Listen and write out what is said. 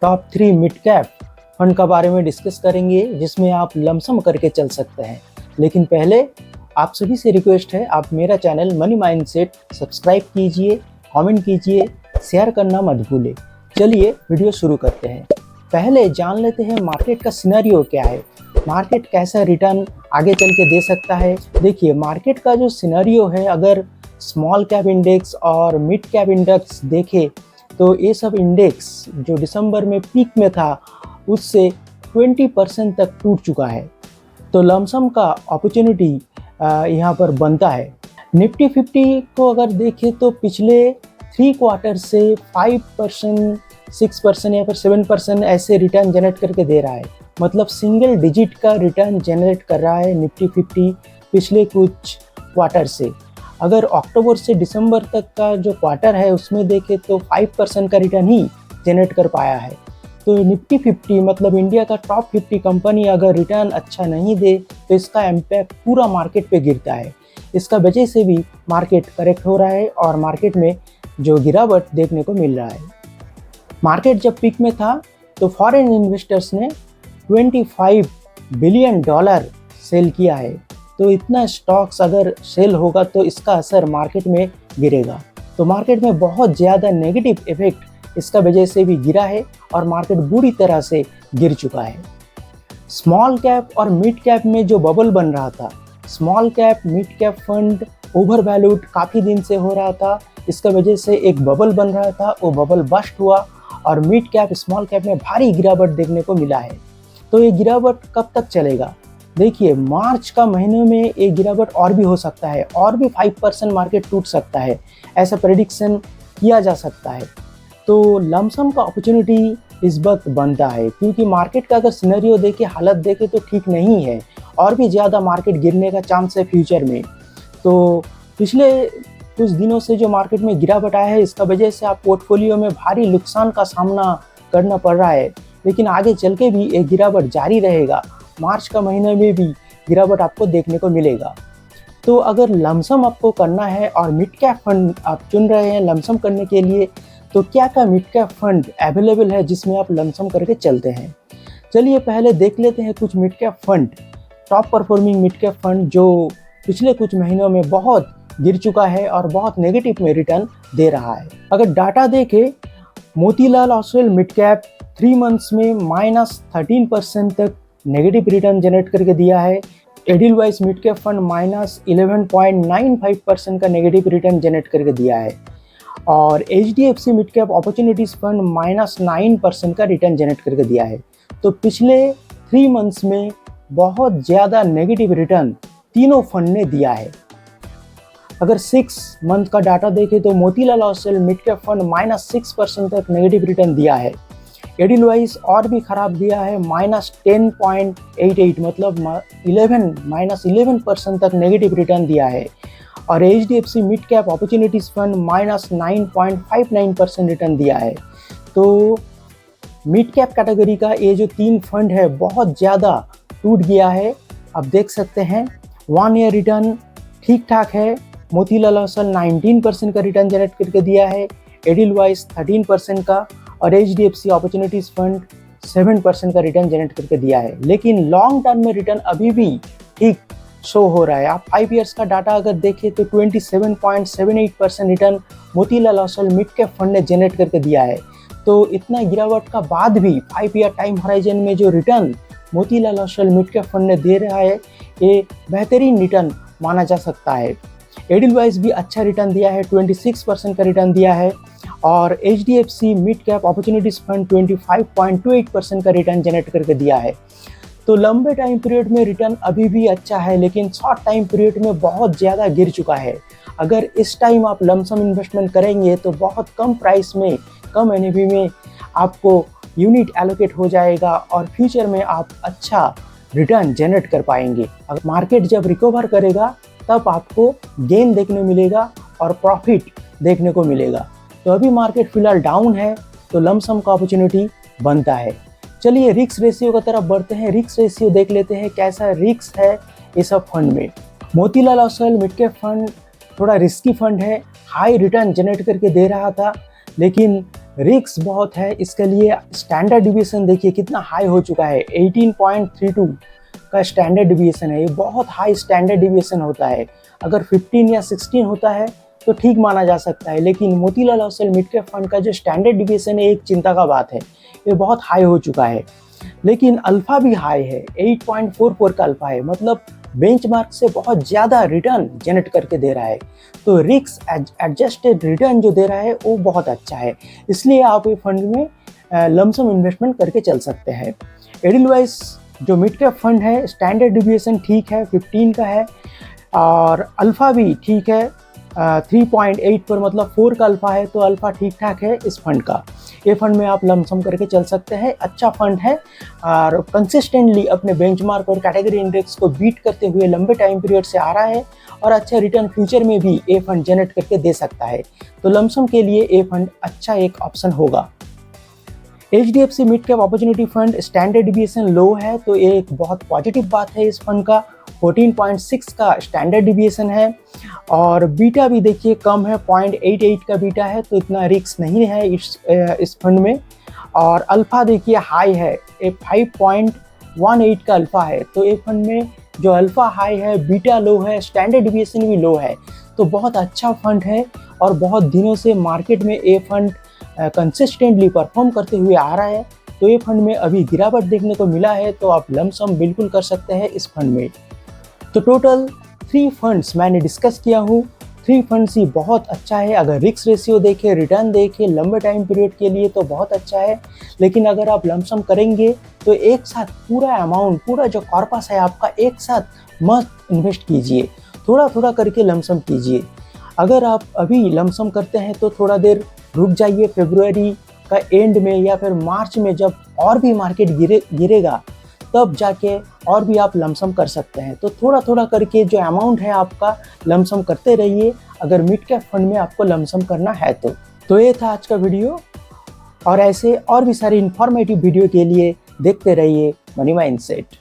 Top 3 mid cap fund का बारे में डिस्कस करेंगे जिसमें आप लमसम करके चल सकते हैं। लेकिन पहले आप सभी से रिक्वेस्ट है, आप मेरा चैनल मनी माइंडसेट सब्सक्राइब कीजिए, कमेंट कीजिए, शेयर करना मत भूलें। चलिए वीडियो शुरू करते हैं। पहले जान लेते हैं मार्केट का सिनेरियो क्या है, मार्केट कैसा रिटर्न आगे चल के दे सकता है। देखिए मार्केट का जो सिनेरियो है, अगर स्मॉल कैप इंडेक्स और मिड कैप इंडेक्स देखें तो ये सब इंडेक्स जो दिसंबर में पीक में था उससे 20% तक टूट चुका है। तो लमसम का अपॉर्चुनिटी यहाँ पर बनता है। निफ्टी 50 को अगर देखें तो पिछले 3 क्वार्टर से 5%, 6% या फिर 7% ऐसे रिटर्न जनरेट करके दे रहा है। मतलब सिंगल डिजिट का रिटर्न जनरेट कर रहा है निफ्टी 50 पिछले कुछ क्वार्टर से। अगर अक्टूबर से दिसंबर तक का जो क्वार्टर है उसमें देखें तो 5% का रिटर्न ही जनरेट कर पाया है। तो निफ्टी 50 मतलब इंडिया का टॉप 50 कंपनी अगर रिटर्न अच्छा नहीं दे तो इसका इम्पैक्ट पूरा मार्केट पे गिरता है। इसका वजह से भी मार्केट करेक्ट हो रहा है और मार्केट में जो गिरावट देखने को मिल रहा है। मार्केट जब पीक में था तो फॉरेन इन्वेस्टर्स ने $25 बिलियन सेल किया है। तो इतना स्टॉक्स अगर सेल होगा तो इसका असर मार्केट में गिरेगा। तो मार्केट में बहुत ज़्यादा नेगेटिव इफेक्ट इसका वजह से भी गिरा है और मार्केट बुरी तरह से गिर चुका है। स्मॉल कैप और मिड कैप में जो बबल बन रहा था, small cap mid cap fund over valued काफ़ी दिन से हो रहा था, इसका वजह से एक बबल बन रहा था, वो बबल बस्ट हुआ और मिड कैप स्मॉल कैप में भारी गिरावट देखने को मिला है। तो ये गिरावट कब तक चलेगा? देखिए मार्च का महीने में ये गिरावट और भी हो सकता है, और भी 5% मार्केट टूट सकता है, ऐसा प्रेडिक्शन किया जा सकता है। तो लमसम का अपॉर्चुनिटी इस वक्त बनता है क्योंकि मार्केट का अगर सिनेरियो देखे, हालत देखे तो ठीक नहीं है, और भी ज़्यादा मार्केट गिरने का चांस है फ्यूचर में। तो पिछले कुछ दिनों से जो मार्केट में गिरावट आया है इसका वजह से आप पोर्टफोलियो में भारी नुकसान का सामना करना पड़ रहा है। लेकिन आगे चल के भी एक गिरावट जारी रहेगा, मार्च का महीने में भी गिरावट आपको देखने को मिलेगा। तो अगर लमसम आपको करना है और मिड कैप फंड आप चुन रहे हैं लमसम करने के लिए, तो क्या क्या मिड कैप फंड अवेलेबल है जिसमें आप लमसम करके चलते हैं। चलिए पहले देख लेते हैं कुछ mid cap fund, top performing mid cap fund जो पिछले कुछ महीनों में बहुत गिर चुका है और बहुत नेगेटिव में रिटर्न दे रहा है। अगर डाटा देखें, Motilal Oswal mid cap 3 months में -13% तक नेगेटिव रिटर्न जनरेट करके दिया है। एडिलवाइस मिड कैप फंड -11.95% का नेगेटिव रिटर्न जनरेट करके दिया है। और HDFC mid cap opportunities fund -9% का रिटर्न जनरेट करके दिया है। तो पिछले 3 मंथ्स में बहुत ज़्यादा नेगेटिव रिटर्न तीनों फंड ने दिया है। अगर 6 मंथ का डाटा देखें तो Motilal Oswal mid cap fund -6% तक नेगेटिव रिटर्न दिया है। एडिलवाइस और भी खराब दिया है, -10.88 मतलब -11% तक नेगेटिव रिटर्न दिया है। और HDFC mid cap opportunities fund -9.59% return दिया है। तो मिड कैप कैटेगरी का ये जो 3 फंड है बहुत ज़्यादा टूट गया है। आप देख सकते हैं 1 ईयर रिटर्न ठीक ठाक है। मोतीलाल ओसवाल 19% का रिटर्न जनरेट करके दिया है, एडिलवाइस 13% का और HDFC अपॉर्चुनिटीज फंड 7% का रिटर्न जनरेट करके दिया है। लेकिन लॉन्ग टर्म में रिटर्न अभी भी ठीक शो हो रहा है। आप 5 ईयर्स का डाटा अगर देखें तो 27.78% return Motilal Oswal mid cap fund ने जनरेट करके दिया है। तो इतना गिरावट का बाद भी 5 ईयर टाइम होराइजन में जो return Motilal Oswal mid cap fund ने दे रहा है ये बेहतरीन रिटर्न माना जा सकता है। एडिलवाइस भी अच्छा रिटर्न दिया है, 26% का रिटर्न दिया है और HDFC mid cap opportunities fund 25.28% का रिटर्न जनरेट करके दिया है। तो लंबे टाइम पीरियड में रिटर्न अभी भी अच्छा है, लेकिन शॉर्ट टाइम पीरियड में बहुत ज़्यादा गिर चुका है। अगर इस टाइम आप लमसम इन्वेस्टमेंट करेंगे तो बहुत कम प्राइस में, कम NAV में आपको यूनिट एलोकेट हो जाएगा और फ्यूचर में आप अच्छा रिटर्न जनरेट कर पाएंगे। अगर मार्केट जब रिकवर करेगा तब आपको गेन देखने मिलेगा और प्रॉफिट देखने को मिलेगा। तो अभी मार्केट फिलहाल डाउन है तो लमसम का अपॉर्चुनिटी बनता है। चलिए रिस्क रेशियो की तरफ बढ़ते हैं। रिस्क रेशियो देख लेते हैं कैसा रिस्क है इस सब फंड में। Motilal Oswal mid cap fund थोड़ा रिस्की फंड है, हाई रिटर्न जनरेट करके दे रहा था, लेकिन रिस्क बहुत है, इसके लिए स्टैंडर्ड डिविएशन देखिए कितना हाई हो चुका है, 18.32 का स्टैंडर्ड डिविएशन है। ये बहुत हाई स्टैंडर्ड डिविएशन होता है। अगर 15 या 16 होता है तो ठीक माना जा सकता है, लेकिन Motilal Oswal mid cap fund का जो स्टैंडर्ड डिविएशन है एक चिंता का बात है, ये बहुत हाई हो चुका है। लेकिन अल्फा भी हाई है, 8.44 का अल्फा है, मतलब बेंचमार्क से बहुत ज़्यादा रिटर्न जनरेट करके दे रहा है। तो रिस्क एडजस्टेड रिटर्न जो दे रहा है वो बहुत अच्छा है, इसलिए आप ये फंड में लमसम इन्वेस्टमेंट करके चल सकते हैं। एडिलवाइस जो मिड कैप फंड है स्टैंडर्ड डिविएशन ठीक है, 15 का है, और अल्फ़ा भी ठीक है, 3.8 पर, मतलब 4 का अल्फ़ा है, तो अल्फ़ा ठीक ठाक है इस फंड का। ये फंड में आप लमसम करके चल सकते हैं, अच्छा फंड है और कंसिस्टेंटली अपने बेंचमार्क और कैटेगरी इंडेक्स को बीट करते हुए लंबे टाइम पीरियड से आ रहा है और अच्छा रिटर्न फ्यूचर में भी ये फंड जनरेट करके दे सकता है। तो लमसम के लिए ये फंड अच्छा एक ऑप्शन होगा। HDFC mid cap opportunity fund standard deviation low है, तो ये एक बहुत पॉजिटिव बात है इस फंड का। 14.6 का स्टैंडर्ड डिविएशन है और बीटा भी देखिए कम है, 0.88 का बीटा है, तो इतना रिस्क नहीं है इस फंड में। और अल्फ़ा देखिए हाई है, 5.18 का अल्फ़ा है, तो एक फंड में जो अल्फ़ा हाई है, बीटा लो है, स्टैंडर्ड डिविएशन भी लो है, तो बहुत अच्छा फंड है और बहुत दिनों से मार्केट में ये फंड कंसिस्टेंटली परफॉर्म करते हुए आ रहा है। तो ये फंड में अभी गिरावट देखने को मिला है, तो आप लमसम बिल्कुल कर सकते हैं इस फंड में। तो टोटल 3 फंड्स मैंने डिस्कस किया हूँ। 3 फंड्स ही बहुत अच्छा है, अगर रिस्क रेशियो देखें, रिटर्न देखें लंबे टाइम पीरियड के लिए तो बहुत अच्छा है। लेकिन अगर आप लमसम करेंगे तो एक साथ पूरा अमाउंट, पूरा जो कॉर्पस है आपका, एक साथ मत इन्वेस्ट कीजिए, थोड़ा थोड़ा करके लमसम कीजिए। अगर आप अभी लमसम करते हैं तो थोड़ा देर रुक जाइए, फरवरी का एंड में या फिर मार्च में जब और भी मार्केट गिरेगा तब जाके और भी आप लमसम कर सकते हैं। तो थोड़ा थोड़ा करके जो अमाउंट है आपका लमसम करते रहिए, अगर मिड कैप फंड में आपको लमसम करना है तो ये था आज का वीडियो, और ऐसे और भी सारी इंफॉर्मेटिव वीडियो के लिए देखते रहिए मनी माइंडसेट।